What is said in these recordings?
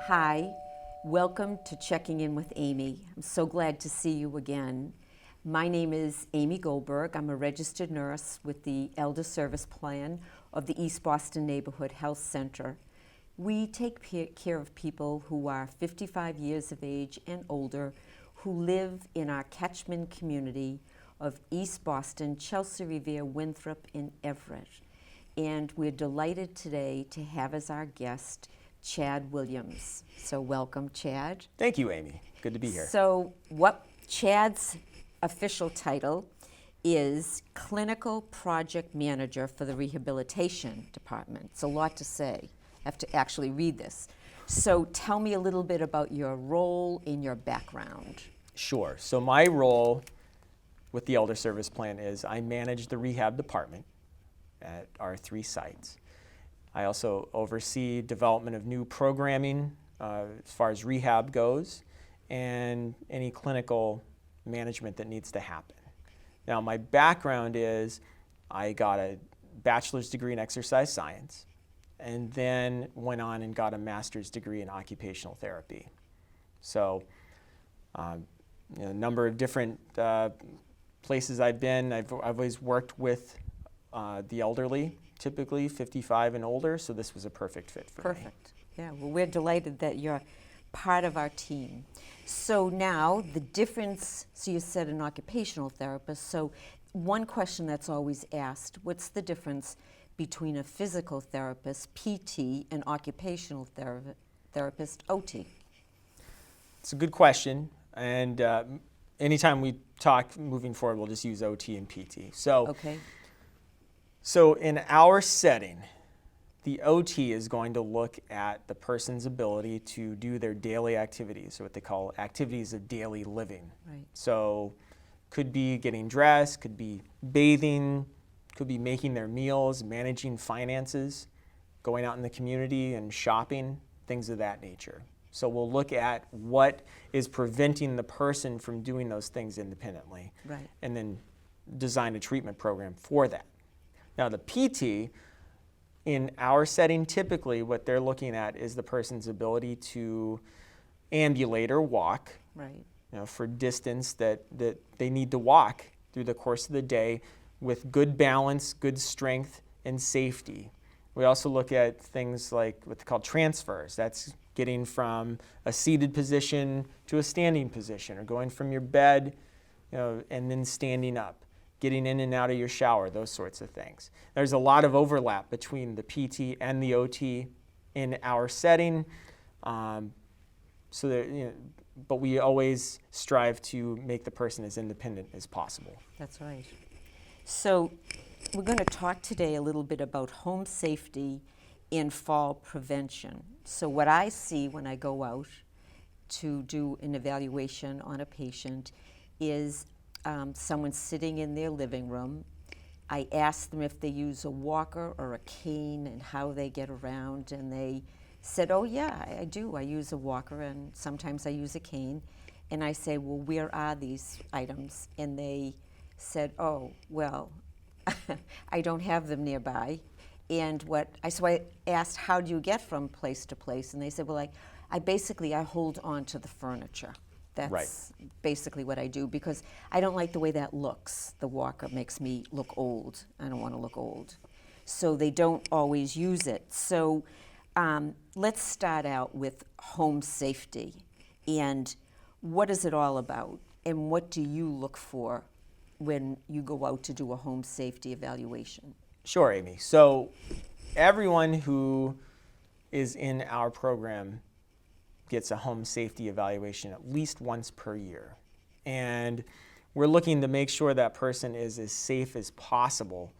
Hi, welcome to Checking In with Amy. I'm so glad to see you again. My name is Amy Goldberg. I'm a registered nurse with the Elder Service Plan of the East Boston Neighborhood Health Center. We take care of people who are 55 years of age and older who live in our catchment community of East Boston, Chelsea, Revere, Winthrop, and Everett. And we're delighted today to have as our guest Chad Williams. So welcome, Chad. Thank you, Amy. Good to be here. So what Chad's official title is Clinical Project Manager for the Rehabilitation Department. It's a lot to say. I have to actually read this. So tell me a little bit about your role in your background. Sure. So my role with the Elder Service Plan is I manage the rehab department at our 3 sites. I also oversee development of new programming as far as rehab goes and any clinical management that needs to happen. Now, my background is I got a bachelor's degree in exercise science and then went on and got a master's degree in occupational therapy. So a number of different places I've been. I've always worked with the elderly, typically 55 and older, so this was a perfect fit for me. Perfect. Yeah, well, we're delighted that you're part of our team. So now the difference, so you said an occupational therapist, so one question that's always asked, what's the difference between a physical therapist, PT, and occupational therapist, OT? It's a good question, and anytime we talk moving forward, we'll just use OT and PT. Okay. So in our setting, the OT is going to look at the person's ability to do their daily activities, or what they call activities of daily living. Right. So could be getting dressed, could be bathing, could be making their meals, managing finances, going out in the community and shopping, things of that nature. So we'll look at what is preventing the person from doing those things independently, Right. and then design a treatment program for that. Now the PT, in our setting, typically what they're looking at is the person's ability to ambulate or walk, Right. for distance that they need to walk through the course of the day with good balance, good strength, and safety. We also look at things like what they call transfers. That's getting from a seated position to a standing position, or going from your bed, and then standing up, getting in and out of your shower, those sorts of things. There's a lot of overlap between the PT and the OT in our setting, but we always strive to make the person as independent as possible. That's right. So we're going to talk today a little bit about home safety in fall prevention. So what I see when I go out to do an evaluation on a patient is someone sitting in their living room. I ask them if they use a walker or a cane and how they get around, and they said, oh yeah, I do. I use a walker and sometimes I use a cane. And I say, well, where are these items? And they said, oh, well, I don't have them nearby. And so I asked, how do you get from place to place? And they said, well, I hold on to the furniture. That's Right. basically what I do, because I don't like the way that looks. The walker makes me look old. I don't want to look old. So they don't always use it. So let's start out with home safety. And what is it all about? And what do you look for when you go out to do a home safety evaluation? Sure, Amy. So everyone who is in our program gets a home safety evaluation at least once per year. And we're looking to make sure that person is as safe as possible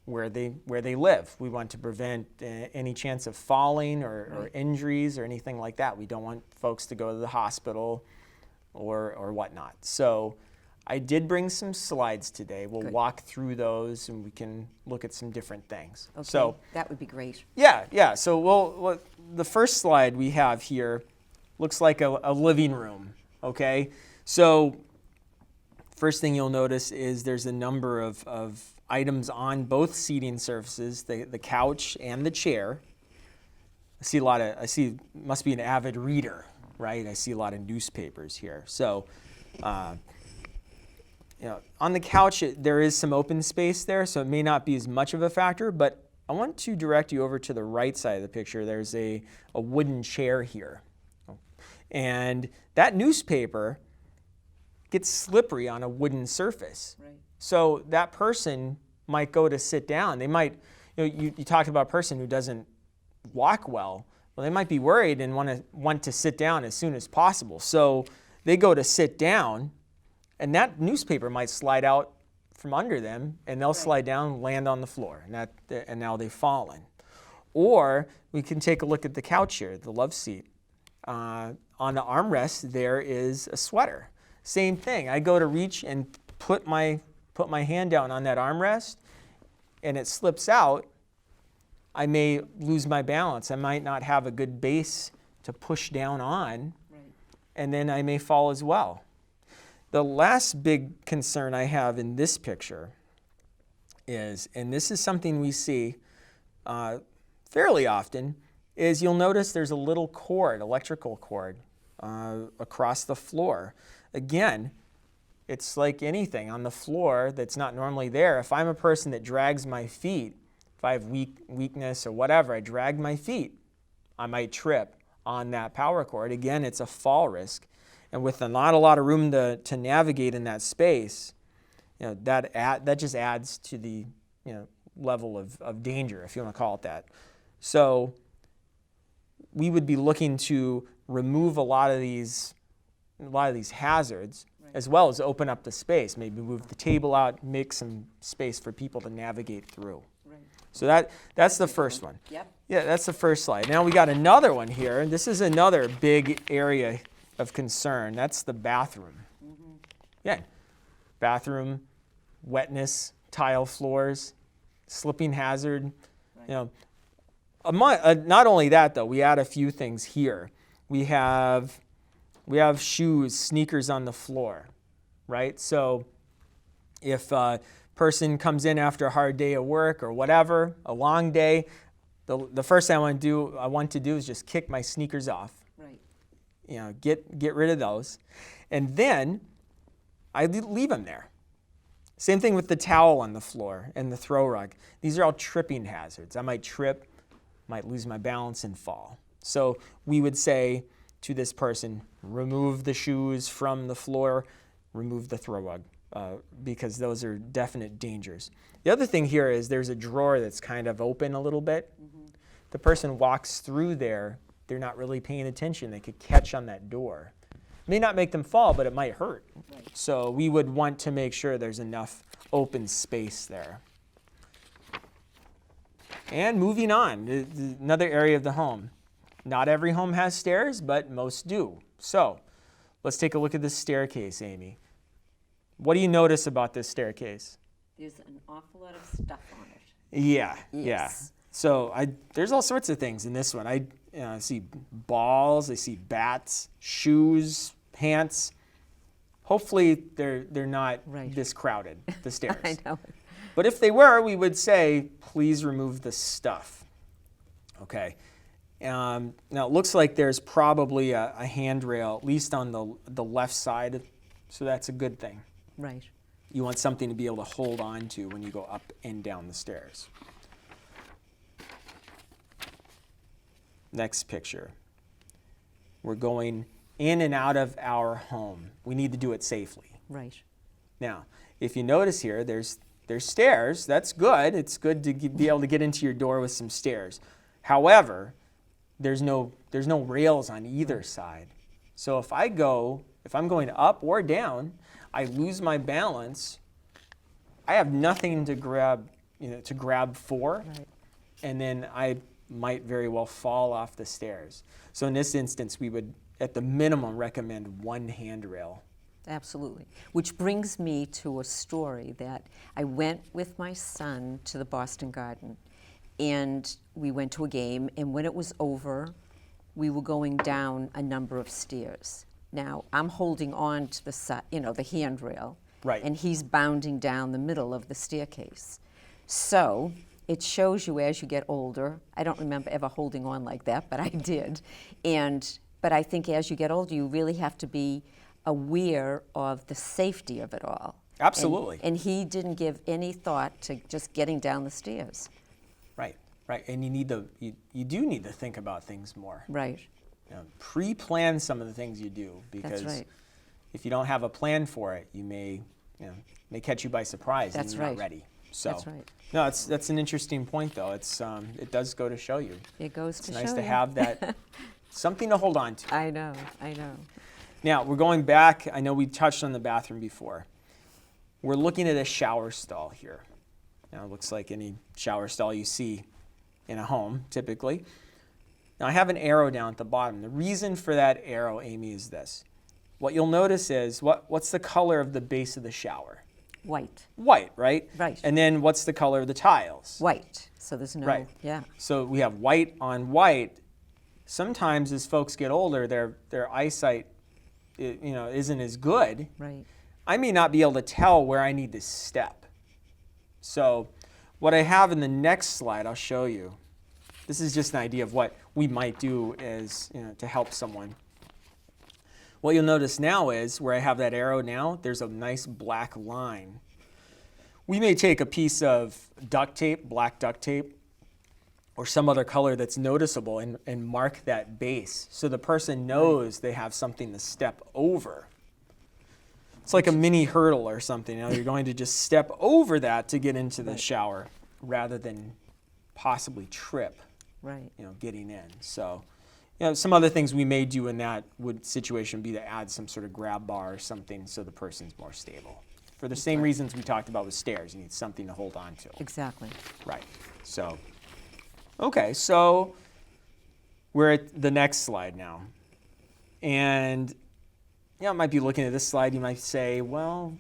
where they live. We want to prevent any chance of falling or injuries or anything like that. We don't want folks to go to the hospital or whatnot. So I did bring some slides today. We'll Good. walk through those and we can look at some different things. Okay, So that would be great. yeah. So the first slide we have here looks like a living room, okay? So first thing you'll notice is there's a number of items on both seating surfaces, the couch and the chair. must be an avid reader, right? I see a lot of newspapers here. So, on the couch, there is some open space there, so it may not be as much of a factor, but I want to direct you over to the right side of the picture. There's a wooden chair here. And that newspaper gets slippery on a wooden surface. Right. So that person might go to sit down. They might, you talked about a person who doesn't walk well. Well, they might be worried and want to sit down as soon as possible. So they go to sit down, and that newspaper might slide out from under them, and they'll slide down, land on the floor, and now they've fallen. Or we can take a look at the couch here, the love seat. On the armrest, there is a sweater. Same thing. I go to reach and put my hand down on that armrest, and it slips out. I may lose my balance. I might not have a good base to push down on, and then I may fall as well. The last big concern I have in this picture is, and this is something we see fairly often, is you'll notice there's a little cord, electrical cord, across the floor. Again, it's like anything on the floor that's not normally there. If I'm a person that drags my feet, if I have weakness or whatever, I drag my feet, I might trip on that power cord. Again, it's a fall risk. And with not a lot of room to navigate in that space, that just adds to the level of danger, if you want to call it that. So we would be looking to remove a lot of these hazards, as well as open up the space. Maybe move the table out, make some space for people to navigate through. Right. So that's the first one. Yep. Yeah, that's the first slide. Now we got another one here. This is another big area of concern. That's the bathroom. Yeah, bathroom, wetness, tile floors, slipping hazard. Right. Not only that though, we add a few things here. We have shoes, sneakers on the floor, right? So if a person comes in after a hard day of work or whatever, a long day, the first thing I want to do is just kick my sneakers off. Right. Get rid of those. And then I leave them there. Same thing with the towel on the floor and the throw rug. These are all tripping hazards. I might trip, might lose my balance and fall. So we would say to this person, remove the shoes from the floor, remove the throw rug, because those are definite dangers. The other thing here is there's a drawer that's kind of open a little bit. The person walks through there, they're not really paying attention. They could catch on that door. It may not make them fall, but it might hurt. Right. So we would want to make sure there's enough open space there. And moving on, another area of the home. Not every home has stairs, but most do. So let's take a look at this staircase, Amy. What do you notice about this staircase? There's an awful lot of stuff on it. Yeah, Yes. yeah. So there's all sorts of things in this one. I see balls, I see bats, shoes, pants. Hopefully they're not this crowded, the stairs. I know. But if they were, we would say, please remove the stuff. Okay. Now it looks like there's probably a handrail, at least on the left side, so that's a good thing. Right. You want something to be able to hold on to when you go up and down the stairs. Next picture. We're going in and out of our home. We need to do it safely. Right. Now, if you notice here, there's stairs. That's good. It's good to be able to get into your door with some stairs. However, there's no rails on either side. So if I'm going up or down, I lose my balance. I have nothing to grab for, right. And then I might very well fall off the stairs. So in this instance, we would, at the minimum, recommend one handrail. Absolutely. Which brings me to a story that I went with my son to the Boston Garden, and we went to a game, and when it was over, we were going down a number of stairs. Now, I'm holding on to the handrail, right. And he's bounding down the middle of the staircase. So it shows you as you get older. I don't remember ever holding on like that, but I did. But I think as you get older, you really have to be aware of the safety of it all. Absolutely. And he didn't give any thought to just getting down the stairs. Right, right. And you do need to think about things more. Right. Pre-plan some of the things you do, because That's right. if you don't have a plan for it, you may catch you by surprise That's and you're right. not ready. So, That's right. No, that's an interesting point, though. It does go to show you. It goes It's to nice show to you. have that something to hold on to. I know. Now, we're going back. I know we touched on the bathroom before. We're looking at a shower stall here. Now, it looks like any shower stall you see in a home, typically. Now, I have an arrow down at the bottom. The reason for that arrow, Amy, is this. What you'll notice is, what's the color of the base of the shower? White. White, right? Right. And then what's the color of the tiles? White. So there's no, Right. yeah. So we have white on white. Sometimes as folks get older, their eyesight isn't as good. Right. I may not be able to tell where I need to step. So what I have in the next slide, I'll show you. This is just an idea of what we might do to help someone. What you'll notice now is where I have that arrow now, there's a nice black line. We may take a piece of duct tape, black duct tape, or some other color that's noticeable and mark that base so the person knows they have something to step over. It's like a mini hurdle or something. You're going to just step over that to get into the shower rather than possibly trip, Right. getting in. So, some other things we may do in that situation would be to add some sort of grab bar or something so the person's more stable. For the same reasons we talked about with stairs, you need something to hold on to. Exactly. Right. So, okay, so we're at the next slide now. And you might be looking at this slide, you might say, well,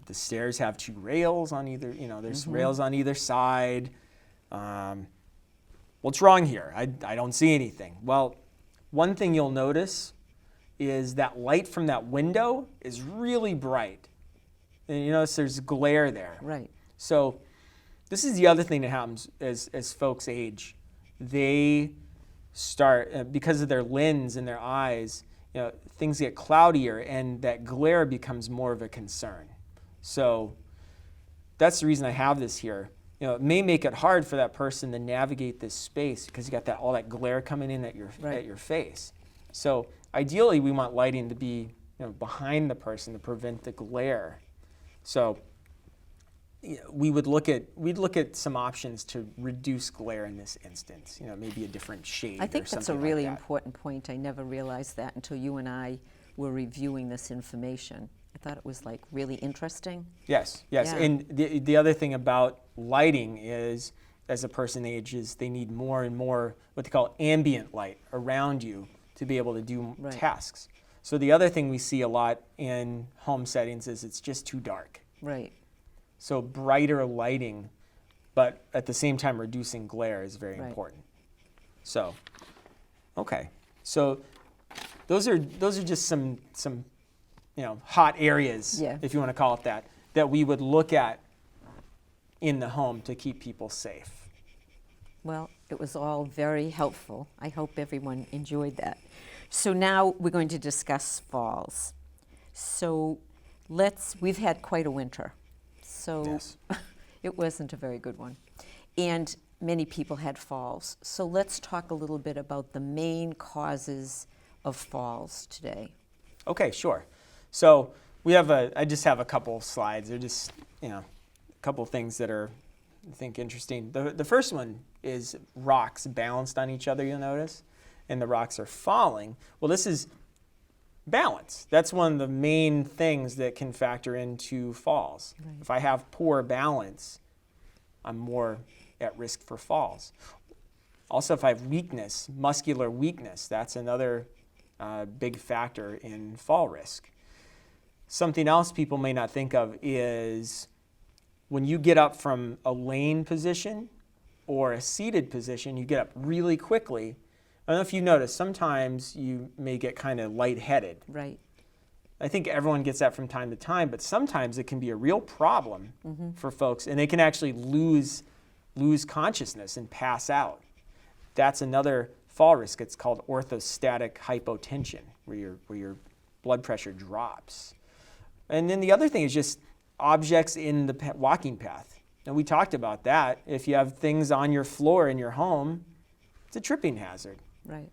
the stairs have two rails on either, there's rails on either side. What's wrong here? I don't see anything. Well, one thing you'll notice is that light from that window is really bright. And you notice there's glare there. Right. So this is the other thing that happens as folks age. They start, because of their lens in their eyes, things get cloudier and that glare becomes more of a concern. So that's the reason I have this here. It may make it hard for that person to navigate this space because you got all that glare coming in at your face. So ideally, we want lighting to be behind the person to prevent the glare. So we'd look at some options to reduce glare in this instance. Maybe a different shade. I think or that's a something really like that. important point. I never realized that until you and I were reviewing this information. I thought it was really interesting. Yes. Yeah. And the other thing about lighting is, as a person ages, they need more and more what they call ambient light around you to be able to do tasks. So the other thing we see a lot in home settings is it's just too dark. Right. So brighter lighting, but at the same time reducing glare is very important. So, okay. So those are just some hot areas, if you want to call it that we would look at in the home to keep people safe. Well, it was all very helpful. I hope everyone enjoyed that. So now we're going to discuss falls. So we've had quite a winter. So Yes. it wasn't a very good one. And many people had falls. So let's talk a little bit about the main causes of falls today. Okay, sure. So I just have a couple slides. They're just, a couple things that are, I think, interesting. The first one is rocks balanced on each other, you'll notice, and the rocks are falling. Well, this is balance. That's one of the main things that can factor into falls. Right. If I have poor balance, I'm more at risk for falls. Also, if I have weakness, muscular weakness, that's another big factor in fall risk. Something else people may not think of is when you get up from a laying position or a seated position, you get up really quickly. I don't know if you notice, sometimes you may get kind of lightheaded. Right. I think everyone gets that from time to time, but sometimes it can be a real problem for folks, and they can actually lose lose consciousness and pass out. That's another fall risk. It's called orthostatic hypotension, where your blood pressure drops. And then the other thing is just objects in the walking path. And we talked about that. If you have things on your floor in your home, it's a tripping hazard. Right.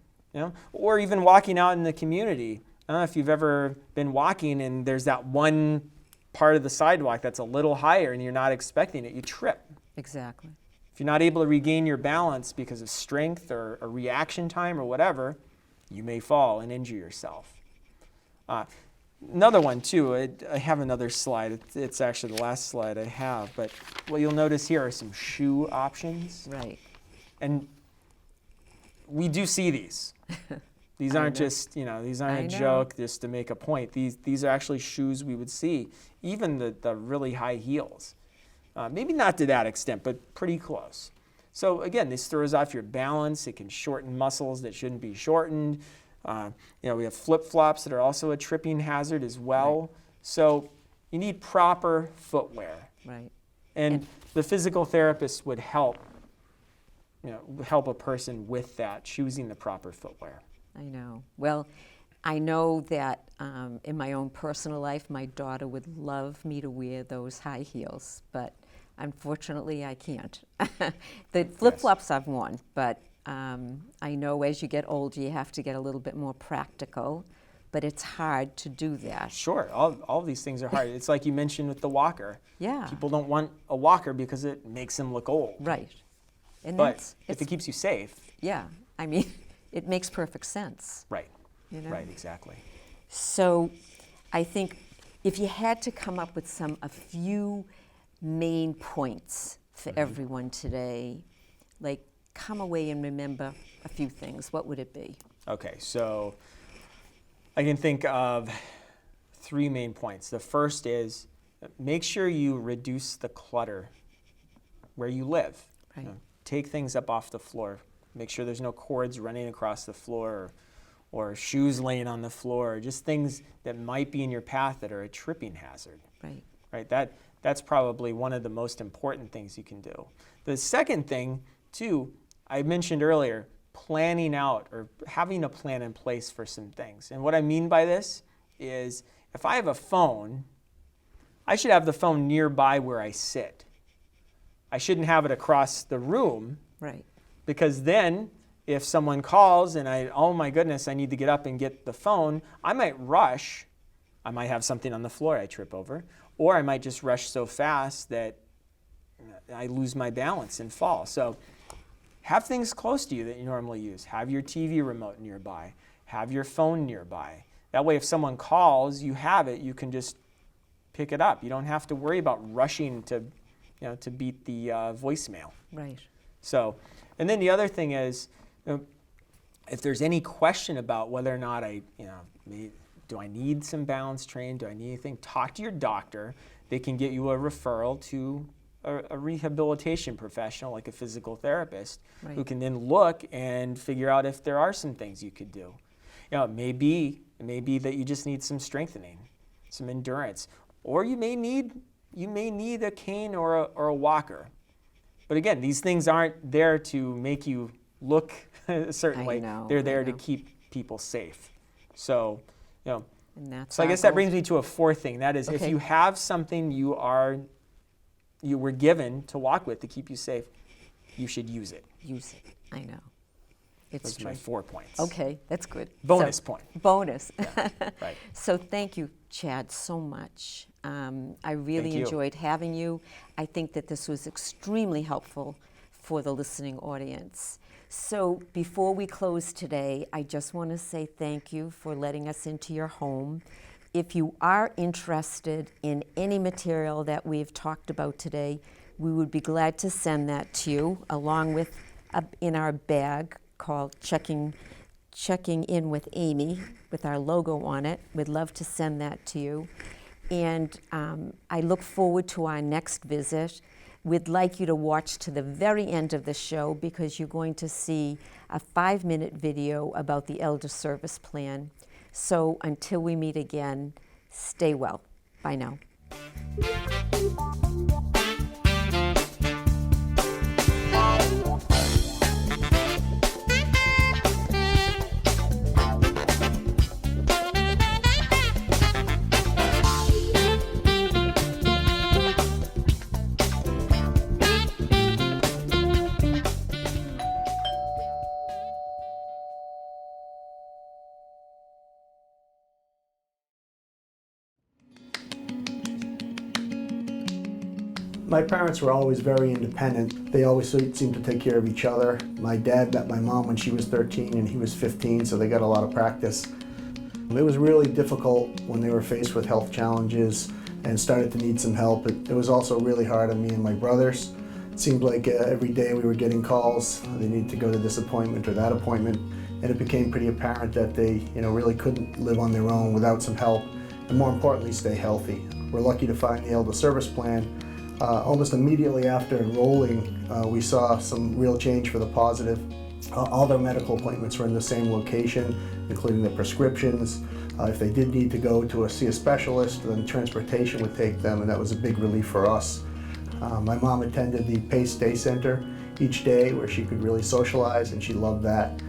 Or even walking out in the community. I don't know if you've ever been walking and there's that one part of the sidewalk that's a little higher and you're not expecting it, you trip. Exactly. If you're not able to regain your balance because of strength or a reaction time or whatever, you may fall and injure yourself. Another one too, I have another slide. It's actually the last slide I have, but what you'll notice here are some shoe options. Right. And we do see these. These aren't just, these aren't a joke just to make a point. These are actually shoes we would see, even the really high heels. Maybe not to that extent, but pretty close. So again, this throws off your balance. It can shorten muscles that shouldn't be shortened. We have flip-flops that are also a tripping hazard as well. Right. So you need proper footwear. Right. And the physical therapist would help a person with that, choosing the proper footwear. I know. Well, I know that in my own personal life, my daughter would love me to wear those high heels, but unfortunately I can't. The flip-flops I've worn, but I know as you get older, you have to get a little bit more practical, but it's hard to do that. Sure, all of these things are hard. It's like you mentioned with the walker. Yeah. People don't want a walker because it makes them look old. Right. And but if it keeps you safe. Yeah, I mean, it makes perfect sense. Right. Right, exactly. So I think if you had to come up with a few main points for everyone today, like come away and remember a few things, what would it be? Okay, so I can think of 3 main points. The first is make sure you reduce the clutter where you live. Right. Take things up off the floor. Make sure there's no cords running across the floor or shoes laying on the floor, or just things that might be in your path that are a tripping hazard. Right. Right. That's probably one of the most important things you can do. The second thing, too, I mentioned earlier, planning out or having a plan in place for some things. And what I mean by this is if I have a phone, I should have the phone nearby where I sit. I shouldn't have it across the room. Right. Because then if someone calls and oh my goodness, I need to get up and get the phone, I might rush. I might have something on the floor I trip over, or I might just rush so fast that I lose my balance and fall. So have things close to you that you normally use. Have your TV remote nearby. Have your phone nearby. That way if someone calls, you have it, you can just pick it up. You don't have to worry about rushing to beat the voicemail. Right. So, and then the other thing is, if there's any question about whether or not do I need some balance training, do I need anything, talk to your doctor. They can get you a referral to a rehabilitation professional like a physical therapist, right, who can then look and figure out if there are some things you could do. It may be that you just need some strengthening, some endurance, or you may need a cane or a walker. But again, these things aren't there to make you look a certain way. They're there to keep people safe. So, and that's so I guess that brings me to a fourth thing. That is, if you have something you were given to walk with to keep you safe, you should use it. Use it. I know. It's Those are my 4 points. Okay, that's good. Bonus point. Bonus. Yeah, right. So thank you, Chad, so much. I really enjoyed having you. I think that this was extremely helpful for the listening audience. So before we close today, I just want to say thank you for letting us into your home. If you are interested in any material that we've talked about today, we would be glad to send that to you along with in our bag called Checking In with Amy with our logo on it. We'd love to send that to you. And I look forward to our next visit. We'd like you to watch to the very end of the show because you're going to see a 5-minute video about the Elder Service Plan. So until we meet again, stay well. Bye now. My parents were always very independent. They always seemed to take care of each other. My dad met my mom when she was 13 and he was 15, so they got a lot of practice. It was really difficult when they were faced with health challenges and started to need some help. It was also really hard on me and my brothers. It seemed like every day we were getting calls. They needed to go to this appointment or that appointment, and it became pretty apparent that they really couldn't live on their own without some help, and more importantly, stay healthy. We're lucky to find the Elder Service Plan. Almost immediately after enrolling, we saw some real change for the positive. All their medical appointments were in the same location, including the prescriptions. If they did need to go to see a specialist, then transportation would take them, and that was a big relief for us. My mom attended the PACE Day Center each day where she could really socialize, and she loved that.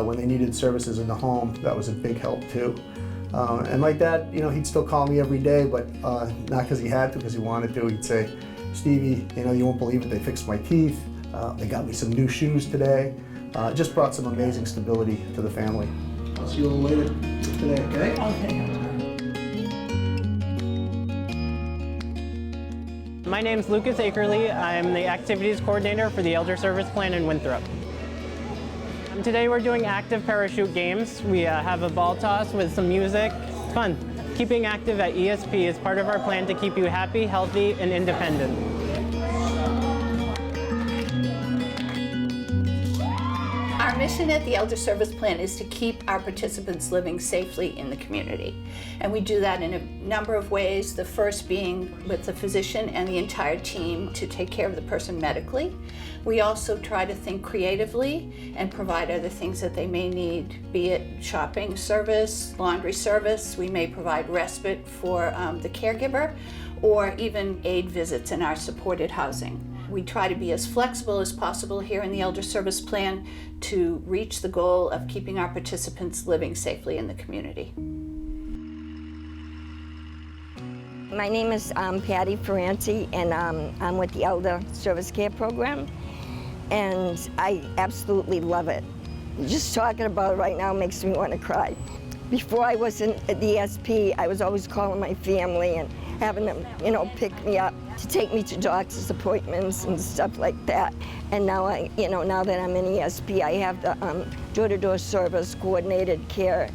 When they needed services in the home, that was a big help too. And my dad, he'd still call me every day, but not because he had to, because he wanted to. He'd say, "Stevie, you won't believe it, they fixed my teeth. They got me some new shoes today." It just brought some amazing stability to the family. I'll see you a little later today, okay? Okay. My name's Lucas Akerley. I'm the activities coordinator for the Elder Service Plan in Winthrop. Today we're doing active parachute games. We have a ball toss with some music. It's fun. Keeping active at ESP is part of our plan to keep you happy, healthy, and independent. Our mission at the Elder Service Plan is to keep our participants living safely in the community. And we do that in a number of ways, the first being with the physician and the entire team to take care of the person medically. We also try to think creatively and provide other things that they may need, be it shopping service, laundry service. We may provide respite for the caregiver, or even aid visits in our supported housing. We try to be as flexible as possible here in the Elder Service Plan to reach the goal of keeping our participants living safely in the community. My name is Patty Ferranti, and I'm with the Elder Service Care Program, and I absolutely love it. Just talking about it right now makes me want to cry. Before I was at the ESP, I was always calling my family and having them, pick me up to take me to doctor's appointments and stuff like that. And now now that I'm in ESP, I have the door-to-door service, coordinated care.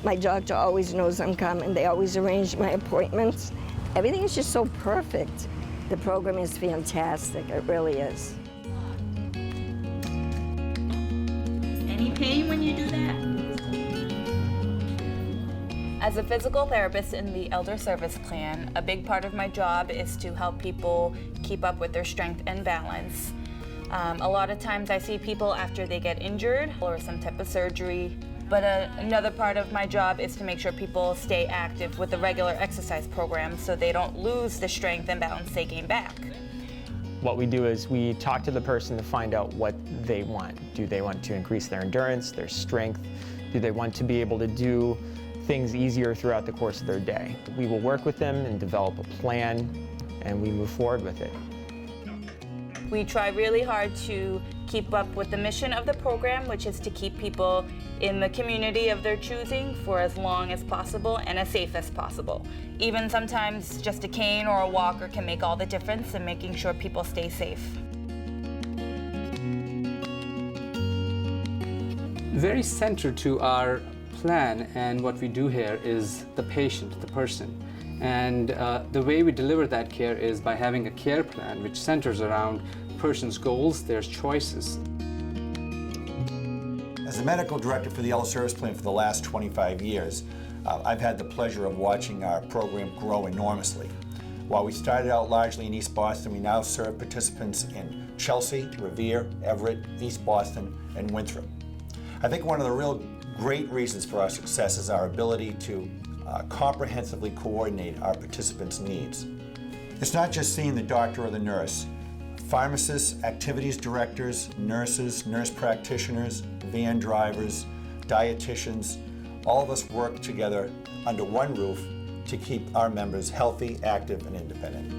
My doctor always knows I'm coming. They always arrange my appointments. Everything is just so perfect. The program is fantastic. It really is. Any pain when you do that? As a physical therapist in the Elder Service Plan, a big part of my job is to help people keep up with their strength and balance. A lot of times I see people after they get injured or some type of surgery, but another part of my job is to make sure people stay active with a regular exercise program so they don't lose the strength and balance they gain back. What we do is we talk to the person to find out what they want. Do they want to increase their endurance, their strength? Do they want to be able to do things easier throughout the course of their day? We will work with them and develop a plan, and we move forward with it. We try really hard to keep up with the mission of the program, which is to keep people in the community of their choosing for as long as possible and as safe as possible. Even sometimes just a cane or a walker can make all the difference in making sure people stay safe. Very central to our plan and what we do here is the patient, the person. And the way we deliver that care is by having a care plan which centers around the person's goals, their choices. As the medical director for the Elder Service Plan for the last 25 years, I've had the pleasure of watching our program grow enormously. While we started out largely in East Boston, we now serve participants in Chelsea, Revere, Everett, East Boston, and Winthrop. I think one of the real great reasons for our success is our ability to comprehensively coordinate our participants' needs. It's not just seeing the doctor or the nurse. Pharmacists, activities directors, nurses, nurse practitioners, van drivers, dietitians, all of us work together under one roof to keep our members healthy, active, and independent.